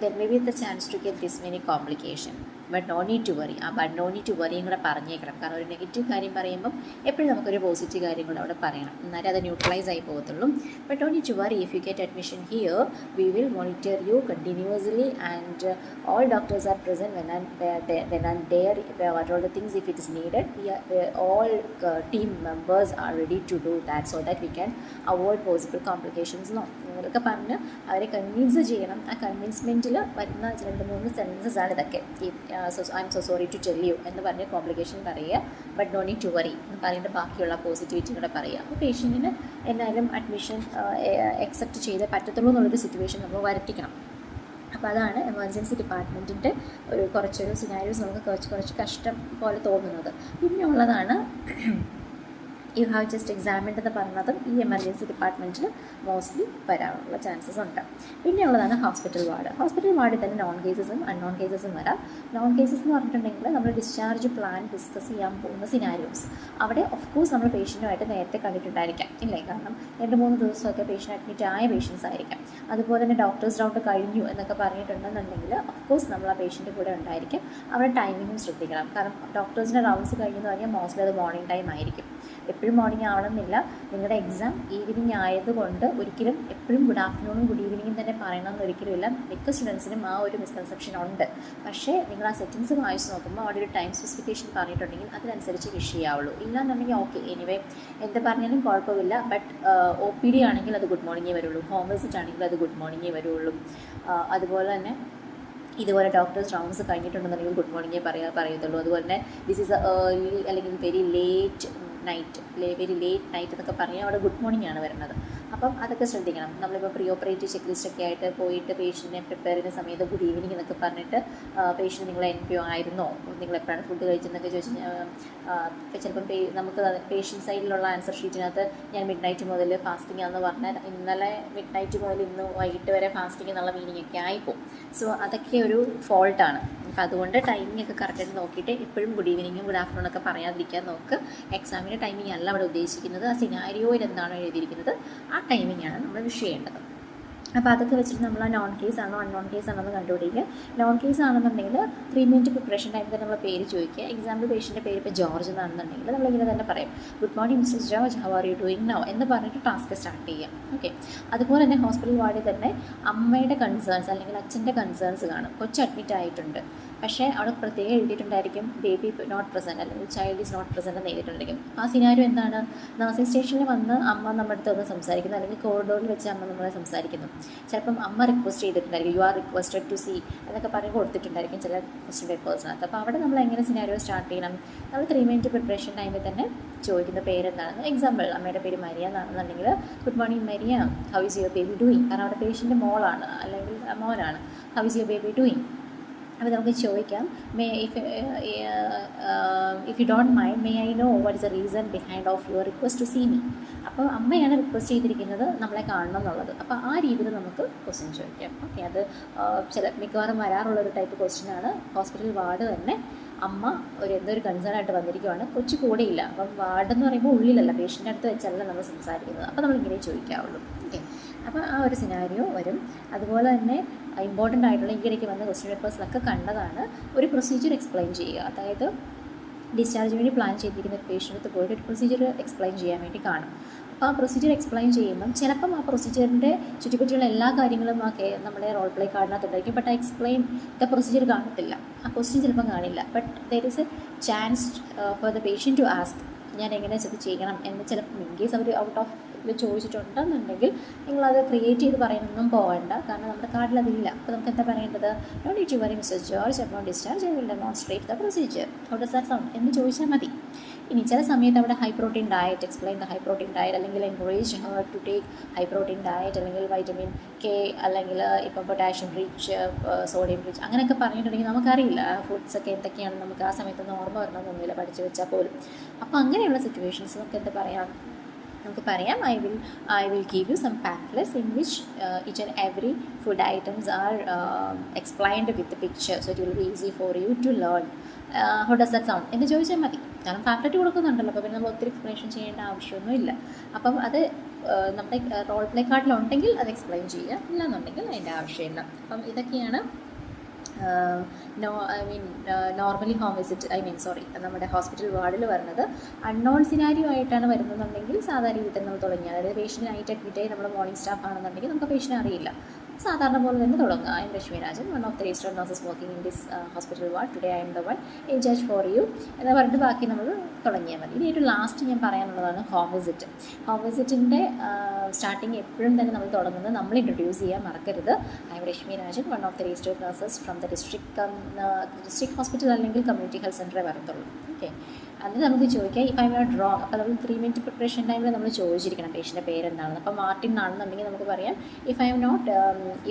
then maybe the chance to get this many complication, but no need to worry. ആ ബട്ട് നോ നീഡ് ടു വറിയും കൂടെ പറഞ്ഞേക്കണം. കാരണം ഒരു negative കാര്യം പറയുമ്പം എപ്പോഴും നമുക്കൊരു പോസിറ്റീവ് കാര്യം കൂടെ അവിടെ പറയണം, എന്നാലേ അത് ന്യൂട്രലൈസ് ആയി പോകത്തുള്ളൂ. But no need to worry, if you get admission here we will monitor you continuously and all doctors are present when I'm there, what all the things if it is needed, all team members are ready to do that so that we can avoid possible complications. നിങ്ങളൊക്കെ പറഞ്ഞ് അവരെ convince ചെയ്യണം. ആ കൺവിൻസ്മെൻറ്റിൽ വരുന്ന 2-3 sentences ആണ് ഇതൊക്കെ. I'm so sorry to tell you എന്ന് പറഞ്ഞ് കോംപ്ലിക്കേഷൻ പറയുക, but no need to worry എന്ന് പറഞ്ഞിട്ട് ബാക്കിയുള്ള പോസിറ്റിവിറ്റി കൂടെ പറയുക. അപ്പോൾ പേഷ്യൻറ്റിന് എന്നാലും അഡ്മിഷൻ അക്സെപ്റ്റ് ചെയ്തേ പറ്റത്തുള്ളൂ എന്നുള്ളൊരു സിറ്റുവേഷൻ നമ്മൾ വരുത്തിക്കണം. അപ്പോൾ അതാണ് എമർജൻസി ഡിപ്പാർട്ട്മെൻറ്റിൻ്റെ കുറച്ചൊരു സിനാരിയോസ് നമുക്ക് കുറച്ച് കഷ്ടം പോലെ തോന്നുന്നത്. പിന്നെ ഉള്ളതാണ് യു ഹാവ് ജസ്റ്റ് എക്സാമിൻഡ് എന്ന് പറഞ്ഞതും ഈ എമർജൻസി ഡിപ്പാർട്ട്മെൻറ്റിൽ മോസ്റ്റ്ലി വരാനുള്ള ചാൻസസ് ഉണ്ട്. പിന്നെ ഉള്ളതാണ് ഹോസ്പിറ്റൽ വാർഡ്. ഹോസ്പിറ്റൽ വാർഡിൽ തന്നെ നോൺ കേസസും അൺനോൺ കേസസും വരാം. നോൺ കേസസ് എന്ന് പറഞ്ഞിട്ടുണ്ടെങ്കിൽ നമ്മൾ ഡിസ്ചാർജ് പ്ലാൻ ഡിസ്കസ് ചെയ്യാൻ പോകുന്ന സിനാരിയോസ്. അവിടെ ഓഫ് കോഴ്സ് നമ്മൾ പേഷ്യൻറ്റുമായിട്ട് നേരത്തെ കണ്ടിട്ടുണ്ടായിരിക്കാം, ഇല്ലേ? കാരണം 2-3 ദിവസമൊക്കെ പേഷ്യൻ്റ് അഡ്മിറ്റ് ആയ പേഷ്യൻസ് ആയിരിക്കാം. അതുപോലെ തന്നെ ഡോക്ടേഴ്സ് റൗണ്ട് കഴിഞ്ഞു എന്നൊക്കെ പറഞ്ഞിട്ടുണ്ടെന്നുണ്ടെങ്കിൽ ഓഫ് കോഴ്സ് നമ്മൾ ആ പേഷ്യൻ്റെ കൂടെ ഉണ്ടായിരിക്കും. അവരുടെ ടൈമിങ്ങും ശ്രദ്ധിക്കണം. കാരണം ഡോക്ടേഴ്സിൻ്റെ റൗണ്ട്സ് കഴിഞ്ഞെന്ന് പറഞ്ഞാൽ മോസ്റ്റ്ലി അത് മോർണിംഗ് ടൈം ആയിരിക്കും. എപ്പോഴും മോർണിംഗ് ആവണമെന്നില്ല. നിങ്ങളുടെ എക്സാം ഈവനിങ് ആയതുകൊണ്ട് ഒരിക്കലും എപ്പോഴും ഗുഡ് ആഫ്റ്റർനൂണും ഗുഡ് ഈവനിങ്ങും തന്നെ പറയണമെന്ന് ഒരിക്കലും ഇല്ല. മിക്ക സ്റ്റുഡൻസിനും ആ ഒരു മിസ്കൺസെപ്ഷൻ ഉണ്ട്. പക്ഷേ നിങ്ങൾ ആ സെറ്റിങ്സ് വായിച്ച് നോക്കുമ്പോൾ അവിടെ ഒരു ടൈം സ്പെസിഫിക്കേഷൻ പറഞ്ഞിട്ടുണ്ടെങ്കിൽ അതിനനുസരിച്ച് വിഷയാവുള്ളൂ. ഇല്ലാന്നുണ്ടെങ്കിൽ ഓക്കെ എനിവേ എന്ത് പറഞ്ഞാലും കുഴപ്പമില്ല. ബട്ട് ഒ പി ഡി ആണെങ്കിൽ അത് ഗുഡ് മോർണിംഗേ വരുള്ളൂ, ഹോം വിസിറ്റ് ആണെങ്കിൽ അത് ഗുഡ് മോർണിംഗേ വരുള്ളൂ. അതുപോലെ തന്നെ ഇതുപോലെ ഡോക്ടേഴ്സ് റൗണ്ട്സ് കഴിഞ്ഞിട്ടുണ്ടെന്നുണ്ടെങ്കിൽ ഗുഡ് മോർണിംഗേ പറയത്തുള്ളൂ. അതുപോലെ തന്നെ ദിസ് ഈസ് ഏർലി അല്ലെങ്കിൽ വെരി ലേറ്റ് നൈറ്റ് എന്നൊക്കെ പറഞ്ഞാൽ അവിടെ ഗുഡ് മോർണിംഗ് ആണ് വരുന്നത്. അപ്പം അതൊക്കെ ശ്രദ്ധിക്കണം. നമ്മളിപ്പോൾ പ്രീ ഓപ്പറേറ്റീവ് ചെക്ക് ലിസ്റ്റൊക്കെ ആയിട്ട് പോയിട്ട് പേഷ്യൻറ്റിനെ പ്രിപ്പയർ ചെയ്യുന്ന സമയത്ത് ഗുഡ് ഈവനിങ് എന്നൊക്കെ പറഞ്ഞിട്ട് പേഷ്യൻറ്റ് നിങ്ങൾ NPO ആയിരുന്നോ, നിങ്ങൾ എപ്പോഴാണ് ഫുഡ് കഴിച്ചതെന്നൊക്കെ ചോദിച്ചു ചിലപ്പം നമുക്ക് പേഷ്യൻ്റ് സൈഡിലുള്ള ആൻസർ ഷീറ്റിനകത്ത് ഞാൻ മിഡ് നൈറ്റ് മുതൽ ഫാസ്റ്റിംഗ് ആണെന്ന് പറഞ്ഞാൽ ഇന്നലെ മിഡ് നൈറ്റ് മുതൽ ഇന്ന് വൈകിട്ട് വരെ ഫാസ്റ്റിംഗ് എന്നുള്ള മീനിങ് ഒക്കെ ആയിപ്പോവും. സോ അതൊക്കെ ഒരു ഫോൾട്ടാണ്. അപ്പോൾ അതുകൊണ്ട് ടൈമിംഗ് ഒക്കെ കറക്റ്റായിട്ട് നോക്കിയിട്ട് എപ്പോഴും ഗുഡ് ഈവനിങ്ങും ഗുഡ് ആഫ്റ്റർനൂൺ ഒക്കെ പറയാതിരിക്കാൻ നോക്ക്. എക്സാമിൻ്റെ ടൈമിംഗ് അല്ല അവിടെ ഉദ്ദേശിക്കുന്നത്. ആ സിനാരിയോയിൽ എന്താണോ എഴുതിയിരിക്കുന്നത് ആ ടൈമിംഗാണ് നമ്മൾ വിഷ് ചെയ്യേണ്ടത്. അപ്പോൾ അതൊക്കെ വെച്ചിട്ട് നമ്മൾ ആ നോൺ കേസ് ആണോ അൺനോൺ കേസ് ആണോ എന്ന് കണ്ടുപിടിക്കുക. നോൺ കേസ് ആണെന്നുണ്ടെങ്കിൽ 3 minute പ്രിപ്പറേഷൻ ടൈമിൽ തന്നെ നമ്മൾ പേര് ചോദിക്കുക. എക്സാമ്പിൾ പേഷ്യൻ്റെ പേര് ഇപ്പോൾ ജോർജ് എന്നാണെന്നുണ്ടെങ്കിൽ നമ്മളിങ്ങനെ തന്നെ പറയും, good morning mister George, how are you doing now എന്ന് പറഞ്ഞിട്ട് ടാസ്ക് സ്റ്റാർട്ട് ചെയ്യാം. ഓക്കെ. അതുപോലെ തന്നെ ഹോസ്പിറ്റൽ വാർഡിൽ തന്നെ അമ്മയുടെ കൺസേൺസ് അല്ലെങ്കിൽ അച്ഛൻ്റെ കൺസേൺസ് കാണും. കൊച്ച് അഡ്മിറ്റ് ആയിട്ടുണ്ട്, പക്ഷേ അവിടെ പ്രത്യേകം എഴുതിയിട്ടുണ്ടായിരിക്കും ബേബി നോട്ട് പ്രസൻറ്റ് അല്ലെങ്കിൽ ചൈൽഡ് ഈസ് നോട്ട് പ്രസൻറ്റ് എന്ന് എഴുതിയിട്ടുണ്ടായിരിക്കും. ആ സിനാരിയോ എന്താണ്? നഴ്സിംഗ് സ്റ്റേഷനിൽ വന്ന് അമ്മ നമ്മുടെ അടുത്ത് ഒന്ന് സംസാരിക്കുന്നു, അല്ലെങ്കിൽ കോറിഡോറിൽ വെച്ച് അമ്മ നമ്മളെ സംസാരിക്കുന്നു. ചിലപ്പം അമ്മ റിക്വസ്റ്റ് ചെയ്തിട്ടുണ്ടായിരിക്കും, you are requested to see എന്നൊക്കെ പറഞ്ഞ് കൊടുത്തിട്ടുണ്ടായിരിക്കും ചില ക്വസ്റ്റ്യൻ പേപ്പേഴ്സിനകത്ത്. അപ്പോൾ അവിടെ നമ്മൾ എങ്ങനെ സിനാരിയോ സ്റ്റാർട്ട് ചെയ്യണം? നമ്മൾ 3 minute പ്രിപ്പറേഷൻ ടൈമിൽ തന്നെ ചോദിക്കുന്ന പേരെന്താണെന്ന്. എക്സാമ്പിൾ അമ്മയുടെ പേര് മരിയ എന്നാണെന്നുണ്ടെങ്കിൽ good morning Maria, how is your baby doing? കാരണം അവിടെ പേഷ്യൻ്റെ മോളാണ് അല്ലെങ്കിൽ മോനാണ്. How is your baby doing? അപ്പോൾ നമുക്ക് ചോദിക്കാം, if you don't mind may I know what is the reason behind of your request to see me? അപ്പോൾ അമ്മയാണ് റിക്വസ്റ്റ് ചെയ്തിരിക്കുന്നത് നമ്മളെ കാണണം എന്നുള്ളത്. അപ്പോൾ ആ രീതിയിൽ നമുക്ക് ക്വസ്റ്റ്യൻ ചോദിക്കാം. ഓക്കെ. അത് മിക്കവാറും വരാറുള്ളൊരു ടൈപ്പ് ക്വസ്റ്റ്യനാണ്. ഹോസ്പിറ്റൽ വാർഡ് തന്നെ അമ്മ എന്തൊരു കൺസേൺ ആയിട്ട് വന്നിരിക്കുവാണ്, കൊച്ചു കൂടെയില്ല. അപ്പം വാർഡെന്ന് പറയുമ്പോൾ ഉള്ളിലല്ല, പേഷ്യൻ്റെ അടുത്ത് വെച്ചല്ല നമ്മൾ സംസാരിക്കുന്നത്. അപ്പോൾ നമ്മളിങ്ങനെ ചോദിക്കാവുള്ളൂ. ഓക്കെ. അപ്പോൾ ആ ഒരു സിനാരിയോ വരും. അതുപോലെ തന്നെ ഇമ്പോർട്ടൻ്റ് ആയിട്ടുള്ള ഈയിടയ്ക്ക് വന്ന ക്വസ്റ്റ്യൻ പേപ്പേഴ്സിലൊക്കെ കണ്ടതാണ് ഒരു പ്രൊസീജിയർ എക്സ്പ്ലെയിൻ ചെയ്യുക. അതായത് ഡിസ്ചാർജിന് വേണ്ടി പ്ലാൻ ചെയ്തിരിക്കുന്ന ഒരു പേഷ്യൻ്റ് പോയിട്ട് ഒരു പ്രൊസീജിയർ എക്സ്പ്ലെയിൻ ചെയ്യാൻ വേണ്ടി കാണും. അപ്പോൾ ആ പ്രൊസീജിയർ എക്സ്പ്ലെയിൻ ചെയ്യുമ്പം ചിലപ്പം ആ പ്രൊസീജിയറിൻ്റെ ചുറ്റിപ്പറ്റിയുള്ള എല്ലാ കാര്യങ്ങളും നമ്മുടെ റോൾ പ്ലേ കാർഡിനകത്തുണ്ടായിരിക്കും. ബട്ട് എക്സ്പ്ലെയിൻ ദ പ്രൊസീജിയർ കാണത്തില്ല, ആ ക്വസ്റ്റ്യൻ ചിലപ്പം കാണില്ല. But there is a chance for the patient to ask ഞാൻ എങ്ങനെ ഇത് ചെയ്യണം എന്ന്. ചിലപ്പോൾ ഇൻ കേസ് അവർ ഔട്ട് ഓഫ് ഇത് ചോദിച്ചിട്ടുണ്ടെന്നുണ്ടെങ്കിൽ നിങ്ങളത് ക്രിയേറ്റ് ചെയ്ത് പറയാനൊന്നും പോകണ്ട, കാരണം നമ്മുടെ കാർഡിൽ അതില്ല. അപ്പോൾ നമുക്ക് എന്താ പറയേണ്ടത്? No need to worry mister George about discharge, I will demonstrate the procedure, how does that sound എന്ന് ചോദിച്ചാൽ മതി. ഇനി ചില സമയത്ത് അവിടെ high protein diet, explain the high protein diet, അല്ലെങ്കിൽ encourage her to take high protein diet, അല്ലെങ്കിൽ vitamin K, അല്ലെങ്കിൽ ഇപ്പോൾ പൊട്ടാഷ്യം റിച്ച്, സോഡിയം റിച്ച്, അങ്ങനെയൊക്കെ പറഞ്ഞിട്ടുണ്ടെങ്കിൽ നമുക്കറിയില്ല ഫുഡ്സൊക്കെ എന്തൊക്കെയാണ്, നമുക്ക് ആ സമയത്തൊന്നും ഓർമ്മ വരണമെന്നൊന്നുമില്ല പഠിച്ചു വെച്ചാൽ പോലും. അപ്പോൾ അങ്ങനെയുള്ള സിറ്റുവേഷൻസ് നമുക്ക് എന്താ പറയാം, നമുക്ക് പറയാം I will give you some pamphlets in which each and every food items are explained with the picture, so it will be easy for you to learn. How does that sound എന്ന് ചോദിച്ചാൽ മതി. കാരണം pamphlet കൊടുക്കുന്നുണ്ടല്ലോ, അപ്പോൾ പിന്നെ നമ്മൾ ഒത്തിരി explanation ചെയ്യേണ്ട ആവശ്യമൊന്നുമില്ല. അപ്പം അത് നമ്മുടെ റോൾ പ്ലേ കാർഡിലുണ്ടെങ്കിൽ അത് എക്സ്പ്ലെയിൻ ചെയ്യുക, ഇല്ലാന്നുണ്ടെങ്കിൽ അതിൻ്റെ ആവശ്യമില്ല. അപ്പം ഇതൊക്കെയാണ് നോർമലി ഹോം വിസിറ്റ് നമ്മുടെ ഹോസ്പിറ്റൽ വാർഡിൽ വരുന്നത്. അൺനോൺ സിനാരിയോ ആയിട്ടാണ് വരുന്നതെന്നുണ്ടെങ്കിൽ സാധാരണ രീതിയിൽ തന്നെ നമ്മൾ തുടങ്ങുക. അതായത് പേഷ്യൻ്റ് നൈറ്റ് അഡ്മിറ്റ് ആയി നമ്മൾ മോർണിംഗ് സ്റ്റാഫ് ആണെന്നുണ്ടെങ്കിൽ നമുക്ക് പേഷ്യൻ്റ് അറിയില്ല, സാധാരണ പോലെ തന്നെ തുടങ്ങുക. I'm Rashmi Rajan, one of the registered nurses working in this hospital ward. Today I'm the one in charge for you എന്ന് പറഞ്ഞിട്ട് ബാക്കി നമ്മൾ തുടങ്ങിയാൽ മതി. ഇനി ഏറ്റവും ലാസ്റ്റ് ഞാൻ പറയാനുള്ളതാണ് ഹോം വിസിറ്റ്. ഹോം വിസിറ്റിൻ്റെ സ്റ്റാർട്ടിങ് എപ്പോഴും തന്നെ നമ്മൾ തുടങ്ങുന്നത് നമ്മൾ ഇൻട്രൊഡ്യൂസ് ചെയ്യാൻ മറക്കരുത്. I'm Rashmi Rajan, one of the registered nurses from the district hospital അല്ലെങ്കിൽ കമ്മ്യൂണിറ്റി ഹെൽത്ത് സെൻ്ററേ വരത്തുള്ളൂ. ഓക്കെ, അതിന് നമുക്ക് ചോദിക്കാം if I'm not wrong. അപ്പോൾ നമ്മൾ 3 മിനിറ്റ് പ്രിപ്പറേഷൻ ടൈമിൽ നമ്മൾ ചോദിച്ചിരിക്കണം പേഷ്യൻ്റെ പേരെന്താണെന്ന്. അപ്പോൾ മാർട്ടിൻ ആണെന്നുണ്ടെങ്കിൽ നമുക്ക് പറയാം if I'm not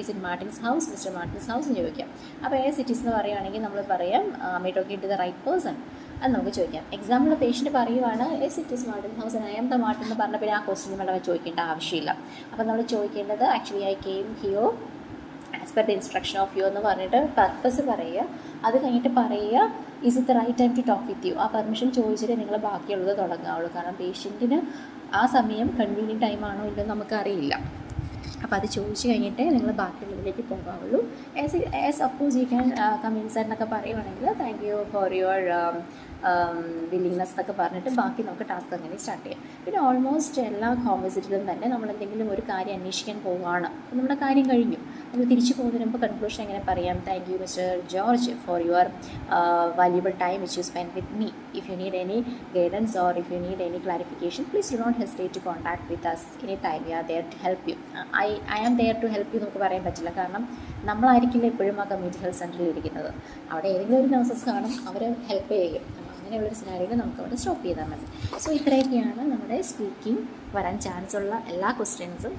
is in Martin's house, Mister Martin's house എന്ന് ചോദിക്കാം. അപ്പോൾ ഏത് സിറ്റീസ് എന്ന് പറയുകയാണെങ്കിൽ നമ്മൾ പറയാം my talking to the right person, അത് നമുക്ക് ചോദിക്കാം. എക്സാമ്പിൾ പേഷ്യൻ്റ് പറയുവാണ് yes it is Martin house and I'm the Martin എന്ന് പറഞ്ഞാൽ പിന്നെ ആ ക്വസ്റ്റ്യൻ നമ്മൾ ചോദിക്കേണ്ട ആവശ്യമില്ല. അപ്പോൾ നമ്മൾ ചോദിക്കേണ്ടത് actually I came here as per the instruction of you എന്ന് പറഞ്ഞിട്ട് പർപ്പസ് പറയുക. അത് കഴിഞ്ഞിട്ട് പറയുക is it the right time to talk with you. ആ പെർമിഷൻ ചോദിച്ചിട്ട് നിങ്ങൾ ബാക്കിയുള്ളത് തുടങ്ങാവുള്ളൂ. കാരണം പേഷ്യൻറ്റിന് ആ സമയം കൺവീനിയൻറ്റ് ടൈമാണോ ഇല്ലെന്ന് നമുക്കറിയില്ല. അപ്പോൾ അത് ചോദിച്ചു കഴിഞ്ഞിട്ടേ നിങ്ങൾ ബാക്കിയുള്ളതിലേക്ക് പോകാവുള്ളൂ. As suppose you can come inside എന്നൊക്കെ പറയുവാണെങ്കിൽ thank you for your willingness എന്നൊക്കെ പറഞ്ഞിട്ട് ബാക്കി നമുക്ക് ടാസ്ക് അങ്ങനെ സ്റ്റാർട്ട് ചെയ്യാം. പിന്നെ ഓൾമോസ്റ്റ് എല്ലാ ഹോം വിസിറ്റിലും തന്നെ നമ്മൾ എന്തെങ്കിലും ഒരു കാര്യം അന്വേഷിക്കാൻ പോവുകയാണ്, നമ്മുടെ കാര്യം കഴിഞ്ഞു, നമ്മൾ തിരിച്ചു പോകുന്നതിന് മുമ്പ് കൺക്ലൂഷൻ എങ്ങനെ പറയാം? Thank you Mister George for your valuable time which you spend with me. If you need any guidance or if you need any clarification please do not hesitate to contact with us any time. We are there to help you. I am there to help you നമുക്ക് പറയാൻ പറ്റില്ല, കാരണം നമ്മളായിരിക്കില്ല എപ്പോഴും ആ community health സെൻ്ററിൽ ഇരിക്കുന്നത്. അവിടെ ഏതെങ്കിലും ഒരു നഴ്സസ് കാണും, അവർ ഹെൽപ്പ് ചെയ്യും. അങ്ങനെയുള്ളൊരു സിനാരിയോയിൽ നമുക്കവിടെ സ്റ്റോപ്പ് ചെയ്താൽ മതി. സോ ഇത്രയൊക്കെയാണ് നമ്മുടെ സ്പീക്കിംഗ് വരാൻ ചാൻസ് ഉള്ള എല്ലാ ക്വസ്റ്റ്യൻസും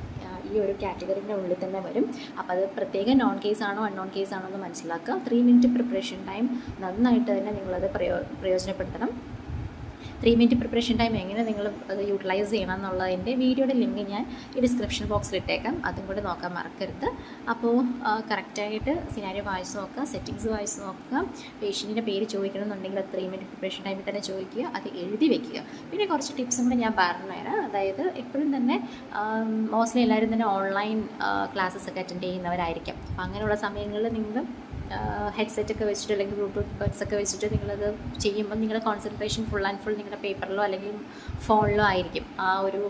ഈ ഒരു കാറ്റഗറിൻ്റെ ഉള്ളിൽ തന്നെ വരും. അപ്പോൾ അത് പ്രത്യേകം നോൺ കേസ് ആണോ അൺനോൺ കേസ് ആണോ എന്ന് മനസ്സിലാക്കുക. 3 മിനിറ്റ് പ്രിപ്പറേഷൻ ടൈം നന്നായിട്ട് തന്നെ നിങ്ങളത് പ്രയോജനപ്പെടുത്തണം. 3 മിനിറ്റ് പ്രിപ്പറേഷൻ ടൈം എങ്ങനെ നിങ്ങൾ അത് യൂട്ടിലൈസ് ചെയ്യണം എന്നുള്ളതിൻ്റെ വീഡിയോയുടെ ലിങ്ക് ഞാൻ ഈ ഡിസ്ക്രിപ്ഷൻ ബോക്സിൽ ഇട്ടേക്കാം, അതും കൂടെ നോക്കാൻ മറക്കരുത്. അപ്പോൾ കറക്റ്റായിട്ട് സിനാരിയോ വായിച്ച് നോക്കുക, സെറ്റിങ്സ് വായിച്ച് നോക്കുക. പേഷ്യൻറ്റിൻ്റെ പേര് ചോദിക്കണമെന്നുണ്ടെങ്കിൽ അത് 3 മിനിറ്റ് പ്രിപ്പറേഷൻ ടൈമിൽ തന്നെ ചോദിക്കുക, അത് എഴുതി വെക്കുക. പിന്നെ കുറച്ച് ടിപ്സും കൂടെ ഞാൻ പറഞ്ഞുതരാം. അതായത് എപ്പോഴും തന്നെ മോസ്റ്റ്ലി എല്ലാവരും തന്നെ ഓൺലൈൻ ക്ലാസ്സസ് ഒക്കെ അറ്റൻഡ് ചെയ്യുന്നവരായിരിക്കും. അപ്പോൾ അങ്ങനെയുള്ള സമയങ്ങളിൽ നിങ്ങൾ ഹെഡ്സെറ്റൊക്കെ വെച്ചിട്ട് അല്ലെങ്കിൽ ബ്ലൂടൂത്ത് ബഡ്സൊക്കെ വെച്ചിട്ട് നിങ്ങളത് ചെയ്യുമ്പോൾ നിങ്ങളുടെ കോൺസെൻട്രേഷൻ ഫുൾ ആൻഡ് ഫുൾ നിങ്ങളുടെ പേപ്പറിലോ അല്ലെങ്കിൽ ഫോണിലോ ആയിരിക്കും. ആ ഒരു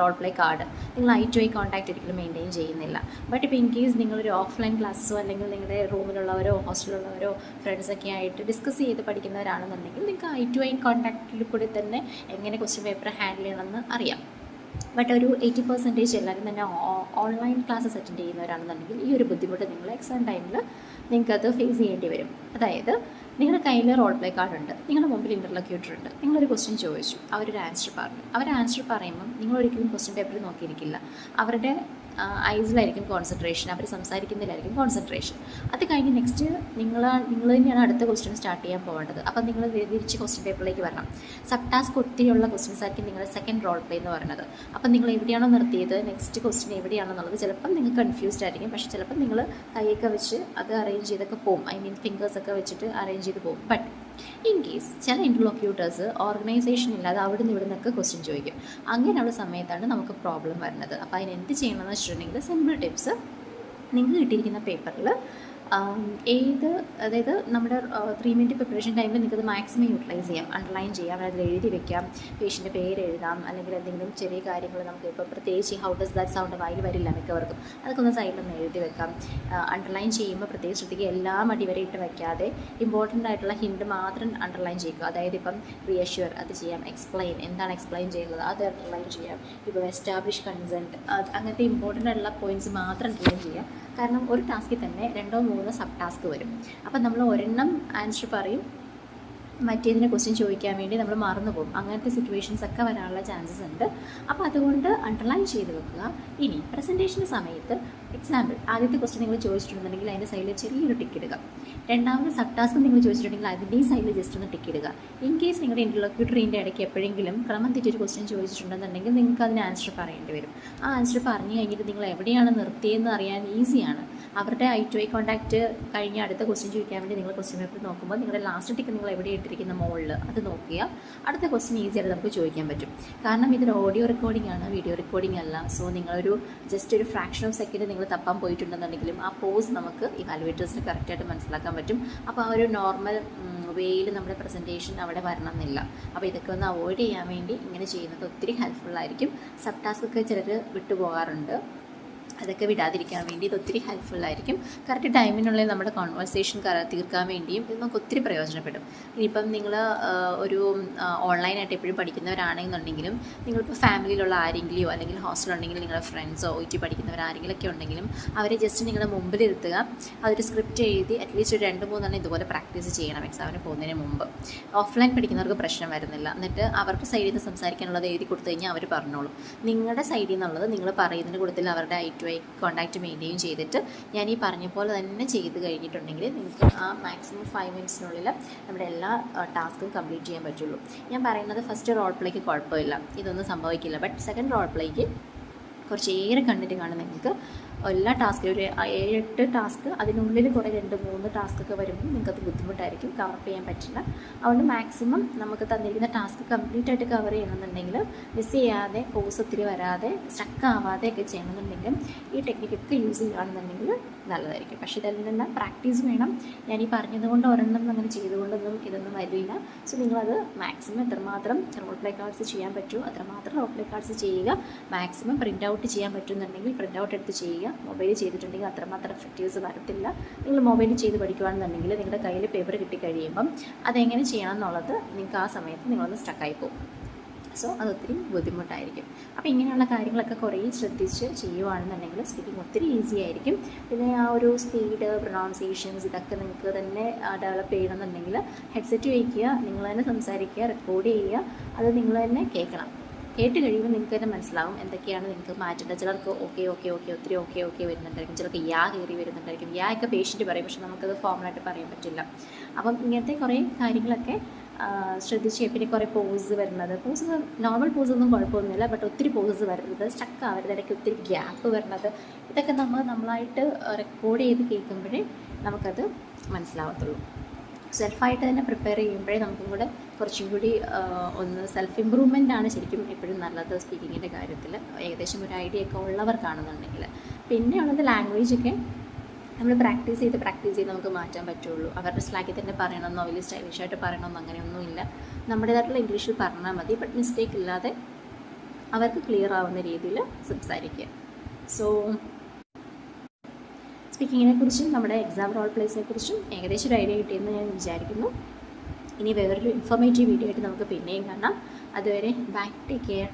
റോൾ പ്ലേ കാർഡ് നിങ്ങൾ ഐ ടു ഐ കോൺടാക്റ്റ് ഒരിക്കലും മെയിൻറ്റെയിൻ ചെയ്യുന്നില്ല. ബട്ട് ഇപ്പോൾ ഇൻ കേസ് നിങ്ങളൊരു ഓഫ്ലൈൻ ക്ലാസ്സോ അല്ലെങ്കിൽ നിങ്ങളുടെ റൂമിലുള്ളവരോ ഹോസ്റ്റലിലുള്ളവരോ ഫ്രണ്ട്സൊക്കെ ആയിട്ട് ഡിസ്കസ് ചെയ്ത് പഠിക്കുന്നവരാണെന്നുണ്ടെങ്കിൽ നിങ്ങൾക്ക് ഐ ടു ഐ കോൺടാക്റ്റിൽ കൂടി തന്നെ എങ്ങനെ ക്വസ്റ്റ്യൻ പേപ്പർ ഹാൻഡിൽ ചെയ്യണമെന്ന് അറിയാം. ബട്ട് ഒരു 80% എല്ലാവരും തന്നെ ഓൺലൈൻ ക്ലാസ്സസ് അറ്റൻഡ് ചെയ്യുന്നവരാണെന്നുണ്ടെങ്കിൽ ഈ ഒരു ബുദ്ധിമുട്ട് നിങ്ങൾ എക്സാം ടൈമിൽ നിങ്ങൾക്കത് ഫേസ് ചെയ്യേണ്ടി വരും. അതായത് നിങ്ങളുടെ കയ്യിൽ റോൾ പ്ലേ കാർഡുണ്ട്, നിങ്ങളുടെ മുമ്പിൽ ഇൻ്റർലോക്യൂട്ടർ ഉണ്ട്, നിങ്ങളൊരു ക്വസ്റ്റ്യൻ ചോദിച്ചു, അവരൊരു ആൻസർ പറഞ്ഞു. അവർ ആൻസർ പറയുമ്പം നിങ്ങളൊരിക്കലും ക്വസ്റ്റ്യൻ പേപ്പറിൽ നോക്കിയിരിക്കില്ല, അവരുടെ ഐസിലായിരിക്കും കോൺസെൻട്രേഷൻ, അവർ സംസാരിക്കുന്നതിലായിരിക്കും കോൺസെൻട്രേഷൻ. അത് കഴിഞ്ഞ് നെക്സ്റ്റ് നിങ്ങൾ തന്നെയാണ് അടുത്ത ക്വസ്റ്റ്യൻ സ്റ്റാർട്ട് ചെയ്യാൻ പോകേണ്ടത്. അപ്പം നിങ്ങൾ തിരിച്ച് ക്വസ്റ്റ്യൻ പേപ്പറിലേക്ക് വരണം. സബ് ടാസ്ക് ഒത്തിരിയുള്ള ക്വസ്റ്റ്യൻസ് ആയിരിക്കും നിങ്ങളുടെ സെക്കൻഡ് റോൾ പ്ലേ എന്ന് പറയുന്നത്. അപ്പം നിങ്ങൾ എവിടെയാണോ നിർത്തിയത്, നെക്സ്റ്റ് ക്വസ്റ്റ്യൻ എവിടെയാണെന്നുള്ളത് ചിലപ്പം നിങ്ങൾക്ക് കൺഫ്യൂസ്ഡ് ആയിരിക്കും. പക്ഷേ ചിലപ്പം നിങ്ങൾ കൈയൊക്കെ വെച്ച് അത് അറേഞ്ച് ചെയ്തൊക്കെ പോകും, ഐ മീൻ ഫിംഗേഴ്സൊക്കെ വെച്ചിട്ട് അറേഞ്ച് ചെയ്ത് പോകും. ബട്ട് ഇൻ കേസ് ചില ഇൻ്റർലോക്യൂട്ടേഴ്സ് ഓർഗനൈസേഷൻ ഇല്ലാതെ അവിടെ നിന്ന് ഇവിടെ നിന്നൊക്കെ ക്വസ്റ്റ്യൻ ചോദിക്കും. അങ്ങനെയുള്ള സമയത്താണ് നമുക്ക് പ്രോബ്ലം വരുന്നത്. അപ്പോൾ അതിന് എന്ത് ചെയ്യണമെന്ന് വെച്ചിട്ടുണ്ടെങ്കിൽ സിമ്പിൾ ടിപ്സ്, നിങ്ങൾക്ക് കിട്ടിയിരിക്കുന്ന പേപ്പറിൽ ഏത് അതായത് നമ്മുടെ 3 മിനിറ്റ് പ്രിപ്പറേഷൻ ടൈമിൽ നിങ്ങൾക്കത് മാക്സിമം യൂട്ടിലൈസ് ചെയ്യാം. അണ്ടർലൈൻ ചെയ്യാം, അതിൽ എഴുതി വെക്കാം, പേഷ്യൻ്റെ പേര് എഴുതാം, അല്ലെങ്കിൽ എന്തെങ്കിലും ചെറിയ കാര്യങ്ങൾ നമുക്ക് ഇപ്പോൾ പ്രത്യേകിച്ച് ഹൗ ഡസ് ദാറ്റ് സൗണ്ട് വായിൽ വരില്ല മിക്കവർക്കും, അതൊക്കെ ഒന്ന് സൈഡിലൊന്ന് എഴുതി വെക്കാം. അണ്ടർലൈൻ ചെയ്യുമ്പോൾ പ്രത്യേകിച്ച് ശ്രദ്ധിക്കുക, എല്ലാം അടിവരയിട്ട് വയ്ക്കാതെ ഇമ്പോർട്ടൻ്റ് ആയിട്ടുള്ള ഹിൻഡ് മാത്രം അണ്ടർലൈൻ ചെയ്യുക. അതായത് ഇപ്പം റിയഷ്യൂർ അത് ചെയ്യാം, എക്സ്പ്ലെയിൻ എന്താണ് എക്സ്പ്ലെയിൻ ചെയ്യുന്നത് അത് അണ്ടർലൈൻ ചെയ്യാം, ഇപ്പോൾ എസ്റ്റാബ്ലിഷ് കൺസെൻറ്റ് അങ്ങനത്തെ ഇമ്പോർട്ടൻ്റ് ആയിട്ടുള്ള പോയിൻറ്റ്സ് മാത്രം അണ്ടർലൈൻ ചെയ്യാം. കാരണം ഒരു ടാസ്കിൽ തന്നെ 2-3 സബ് ടാസ്ക് വരും. അപ്പം നമ്മൾ ഒരെണ്ണം ആൻസർ പറയും, മറ്റേതിനെ ക്വസ്റ്റ്യൻ ചോദിക്കാൻ വേണ്ടി നമ്മൾ മറന്നു പോകും. അങ്ങനത്തെ സിറ്റുവേഷൻസ് ഒക്കെ വരാനുള്ള ചാൻസസ് ഉണ്ട്. അപ്പോൾ അതുകൊണ്ട് അണ്ടർലൈൻ ചെയ്ത് വെക്കുക. ഇനി പ്രസൻറ്റേഷൻ്റെ സമയത്ത് എക്സാമ്പിൾ ആദ്യത്തെ ക്വസ്റ്റ്യൻ നിങ്ങൾ ചോദിച്ചിട്ടുണ്ടെങ്കിൽ അതിൻ്റെ സൈഡിൽ ചെറിയൊരു ടിക്ക് ഇടുക. രണ്ടാമത് സബ് ടാസ്ക് നിങ്ങൾ ചോദിച്ചിട്ടുണ്ടെങ്കിൽ അതിൻ്റെയും സൈഡിൽ ജസ്റ്റ് ഒന്ന് ടിക്ക് ഇടുക. ഇൻ കേസ് നിങ്ങളുടെ ഇൻ്റർലോക്യൂട്ടറിൻ്റെ ഇടയ്ക്ക് എപ്പോഴെങ്കിലും ക്രമം തെറ്റൊരു ക്വസ്റ്റ്യൻ ചോദിച്ചിട്ടുണ്ടെന്നുണ്ടെങ്കിൽ നിങ്ങൾക്ക് അതിന് ആൻസർ പറയേണ്ടി വരും. ആ ആൻസർ പറഞ്ഞു കഴിഞ്ഞിട്ട് നിങ്ങൾ എവിടെയാണ് നിർത്തിയതെന്ന് അറിയാൻ ഈസിയാണ്. അവരുടെ ഐ ടു ഐ കോൺടാക്റ്റ് കഴിഞ്ഞ് അടുത്ത ക്വസ്റ്റ്യൻ ചോദിക്കാൻ വേണ്ടി നിങ്ങൾ ക്വസ്റ്റ്യൻ പേപ്പർ നോക്കുമ്പോൾ നിങ്ങളുടെ ലാസ്റ്റ് ടിക്ക് നിങ്ങൾ എവിടെ ഇട്ടിരിക്കുന്ന മുകളിൽ അത് നോക്കിയാൽ അടുത്ത ക്വസ്റ്റ്യൻ ഈസിയായിട്ട് നമുക്ക് ചോദിക്കാൻ പറ്റും. കാരണം ഇതൊരു ഓഡിയോ റെക്കോർഡിംഗ് ആണ്, വീഡിയോ റെക്കോർഡിംഗ് അല്ല. സോ നിങ്ങളൊരു ജസ്റ്റ് ഒരു ഫ്രാക്ഷൻ ഓഫ് സെക്കൻഡ് നിങ്ങൾ തപ്പാൻ പോയിട്ടുണ്ടെന്നുണ്ടെങ്കിലും ആ പോസ് നമുക്ക് ഇവാലുവേറ്റേഴ്സിന് കറക്റ്റായിട്ട് മനസ്സിലാക്കാൻ പറ്റും. അപ്പോൾ ആ ഒരു നോർമൽ വേയിൽ നമ്മുടെ പ്രസൻറ്റേഷൻ അവിടെ വരണം എന്നില്ല. അപ്പോൾ ഇതൊക്കെ ഒന്ന് അവോയ്ഡ് ചെയ്യാൻ വേണ്ടി ഇങ്ങനെ ചെയ്യുന്നത് ഒത്തിരി ഹെൽപ്ഫുള്ളായിരിക്കും. സബ് ടാസ്ക് ഒക്കെ ചിലർ വിട്ടുപോകാറുണ്ട്. അതൊക്കെ വിടാതിരിക്കാൻ വേണ്ടി ഇത് ഒത്തിരി ഹെൽപ്ഫുള്ളായിരിക്കും. കറക്റ്റ് ടൈമിനുള്ളിൽ നമ്മുടെ കോൺവെർസേഷൻ തീർക്കാൻ വേണ്ടിയും ഇത് നമുക്ക് ഒത്തിരി പ്രയോജനപ്പെടും. ഇനിയിപ്പം നിങ്ങൾ ഒരു ഓൺലൈനായിട്ട് എപ്പോഴും പഠിക്കുന്നവരാണെന്നുണ്ടെങ്കിലും നിങ്ങളിപ്പോൾ ഫാമിലിയിലുള്ള ആരെങ്കിലെയോ അല്ലെങ്കിൽ ഹോസ്റ്റലുണ്ടെങ്കിൽ നിങ്ങളുടെ ഫ്രണ്ട്സോ OT പഠിക്കുന്നവരാരെങ്കിലൊക്കെ ഉണ്ടെങ്കിലും അവരെ ജസ്റ്റ് നിങ്ങളുടെ മുമ്പിലിരുത്തുക. അതൊരു സ്ക്രിപ്റ്റ് എഴുതി അറ്റ്ലീസ്റ്റ് ഒരു 2-3 ഇതുപോലെ പ്രാക്ടീസ് ചെയ്യണം എക്സാമിന് പോകുന്നതിന് മുമ്പ്. ഓഫ്ലൈൻ പഠിക്കുന്നവർക്ക് പ്രശ്നം വരുന്നില്ല. എന്നിട്ട് അവരുടെ സൈഡിൽ നിന്ന് സംസാരിക്കാനുള്ളത് എഴുതി കൊടുത്തു കഴിഞ്ഞാൽ അവർ പറഞ്ഞോളും. നിങ്ങളുടെ സൈഡിൽ നിന്നുള്ളത് നിങ്ങൾ പറയുന്നതിന് കൂട്ടത്തിൽ അവരുടെ ഐ ടു കോൺടാക്റ്റ് മെയിൻറ്റെയിൻ ചെയ്തിട്ട് ഞാൻ ഈ പറഞ്ഞ പോലെ തന്നെ ചെയ്ത് കഴിഞ്ഞിട്ടുണ്ടെങ്കിൽ നിങ്ങൾക്ക് ആ മാക്സിമം 5 മിനിറ്റ്സിനുള്ളിൽ നമ്മുടെ എല്ലാ ടാസ്കും കംപ്ലീറ്റ് ചെയ്യാൻ പറ്റുള്ളൂ. ഞാൻ പറയുന്നത് ഫസ്റ്റ് റോൾ പ്ലേക്ക് കുഴപ്പമില്ല, ഇതൊന്നും സംഭവിക്കില്ല. ബട്ട് സെക്കൻഡ് റോൾ പ്ലേക്ക് കുറച്ചേറെ കണ്ടിട്ട് കാണും. നിങ്ങൾക്ക് എല്ലാ ടാസ്കിലും ഒരു 7-8 ടാസ്ക് അതിനുള്ളിൽ കുറേ 2-3 ടാസ്കൊക്കെ വരുമ്പോൾ നിങ്ങൾക്കത് ബുദ്ധിമുട്ടായിരിക്കും, കവർ ചെയ്യാൻ പറ്റില്ല. അതുകൊണ്ട് മാക്സിമം നമുക്ക് തന്നിരിക്കുന്ന ടാസ്ക് കംപ്ലീറ്റ് ആയിട്ട് കവർ ചെയ്യണമെന്നുണ്ടെങ്കിൽ മിസ് ചെയ്യാതെ പോസ് ഒത്തിരി വരാതെ സ്റ്റക്ക് ആവാതെ ഒക്കെ ചെയ്യണമെന്നുണ്ടെങ്കിലും ഈ ടെക്നിക്കൊക്കെ യൂസ് ചെയ്യുകയാണെന്നുണ്ടെങ്കിൽ നല്ലതായിരിക്കും. പക്ഷേ ഇതെല്ലാം പ്രാക്ടീസ് വേണം. ഞാനീ പറഞ്ഞതുകൊണ്ട് ഒരെണ്ണം അങ്ങനെ ചെയ്തുകൊണ്ടൊന്നും ഇതൊന്നും വരില്ല. സോ നിങ്ങളത് മാക്സിമം എത്രമാത്രം റോൾ പ്ലേ കാർഡ്സ് ചെയ്യാൻ പറ്റുമോ അത്രമാത്രം റോൾ പ്ലേ കാർഡ്സ് ചെയ്യുക. മാക്സിമം പ്രിൻ്റ് ഔട്ട് ചെയ്യാൻ പറ്റുന്നുണ്ടെങ്കിൽ പ്രിൻ്റ് ഔട്ട് എടുത്ത് ചെയ്യുക. മൊബൈലിൽ ചെയ്തിട്ടുണ്ടെങ്കിൽ അത്രമാത്രം എഫക്റ്റീവ്സ് വരത്തില്ല. നിങ്ങൾ മൊബൈലിൽ ചെയ്ത് പഠിക്കുകയാണെന്നുണ്ടെങ്കിൽ നിങ്ങളുടെ കയ്യിൽ പേപ്പർ കിട്ടിക്കഴിയുമ്പം അതെങ്ങനെ ചെയ്യണം എന്നുള്ളത് നിങ്ങൾക്ക് ആ സമയത്ത് നിങ്ങളൊന്ന് സ്റ്റക്കായി പോകും. സോ അതൊത്തിരി ബുദ്ധിമുട്ടായിരിക്കും. അപ്പോൾ ഇങ്ങനെയുള്ള കാര്യങ്ങളൊക്കെ കുറേ ശ്രദ്ധിച്ച് ചെയ്യുകയാണെന്നുണ്ടെങ്കിൽ സ്പീക്കിംഗ് ഒത്തിരി ഈസി ആയിരിക്കും. പിന്നെ ആ ഒരു സ്പീഡ്, പ്രൊനൗൺസിയേഷൻസ് ഇതൊക്കെ നിങ്ങൾക്ക് തന്നെ ഡെവലപ്പ് ചെയ്യണമെന്നുണ്ടെങ്കിൽ ഹെഡ്സെറ്റ് വയ്ക്കുക, നിങ്ങൾ തന്നെ സംസാരിക്കുക, റെക്കോർഡ് ചെയ്യുക, അത് നിങ്ങൾ തന്നെ കേൾക്കണം. കേട്ട് കഴിയുമ്പോൾ നിങ്ങൾക്ക് തന്നെ മനസ്സിലാവും എന്തൊക്കെയാണ് നിങ്ങൾക്ക് മാറ്റേണ്ടത്. ചിലർക്ക് ഓക്കെ ഒത്തിരി ഓക്കെ വരുന്നുണ്ടായിരിക്കും, ചിലർക്ക് കയറി വരുന്നുണ്ടായിരിക്കും. ഒക്കെ പേഷ്യൻ്റ് പറയും, പക്ഷെ നമുക്കത് ഫോമലായിട്ട് പറയാൻ പറ്റില്ല. അപ്പം ഇങ്ങനത്തെ കുറേ കാര്യങ്ങളൊക്കെ ശ്രദ്ധിച്ച്. പിന്നെ കുറേ പോസ് വരുന്നത്, നോർമൽ പോസൊന്നും കുഴപ്പമൊന്നുമില്ല, ബട്ട് ഒത്തിരി പോസസ് വരുന്നത്, സ്റ്റക്ക് ആവരുത്, ഇടയ്ക്ക് ഒത്തിരി ഗ്യാപ്പ് വരുന്നത്, ഇതൊക്കെ നമ്മളായിട്ട് റെക്കോർഡ് ചെയ്ത് കേൾക്കുമ്പോഴേ നമുക്കത് മനസ്സിലാവത്തുള്ളൂ. സെൽഫായിട്ട് തന്നെ പ്രിപ്പയർ ചെയ്യുമ്പോഴേ നമുക്കും കൂടെ കുറച്ചും കൂടി ഒന്ന് സെൽഫ് ഇമ്പ്രൂവ്മെൻ്റ് ആണ് ശരിക്കും എപ്പോഴും നല്ലത് സ്പീക്കിങ്ങിൻ്റെ കാര്യത്തിൽ. ഏകദേശം ഒരു ഐഡിയ ഒക്കെ ഉള്ളവർക്കാണെന്നുണ്ടെങ്കിൽ. പിന്നെ ഉള്ളത് ലാംഗ്വേജൊക്കെ നമ്മൾ പ്രാക്ടീസ് ചെയ്ത് നമുക്ക് മാറ്റാൻ പറ്റുള്ളൂ. അവരുടെ സ്ലാക്കിൽ തന്നെ പറയണമെന്നോ വലിയ സ്റ്റൈലിഷായിട്ട് പറയണമെന്നോ അങ്ങനെയൊന്നുമില്ല. നമ്മുടേതായിട്ടുള്ള ഇംഗ്ലീഷിൽ പറഞ്ഞാൽ മതി, ബട്ട് മിസ്റ്റേക്ക് ഇല്ലാതെ അവർക്ക് ക്ലിയർ ആവുന്ന രീതിയിൽ സംസാരിക്കുക. സോ സ്പീക്കിങ്ങിനെ കുറിച്ചും നമ്മുടെ എക്സാം റോൾ പ്ലേസിനെ കുറിച്ചും ഏകദേശം ഒരു ഐഡിയ കിട്ടിയെന്ന് ഞാൻ വിചാരിക്കുന്നു. ഇനി വേറൊരു ഇൻഫോർമേറ്റീവ് വീഡിയോ ആയിട്ട് നമുക്ക് പിന്നെയും കാണാം. അതുവരെ ബൈ, ടേക്ക് കെയർ.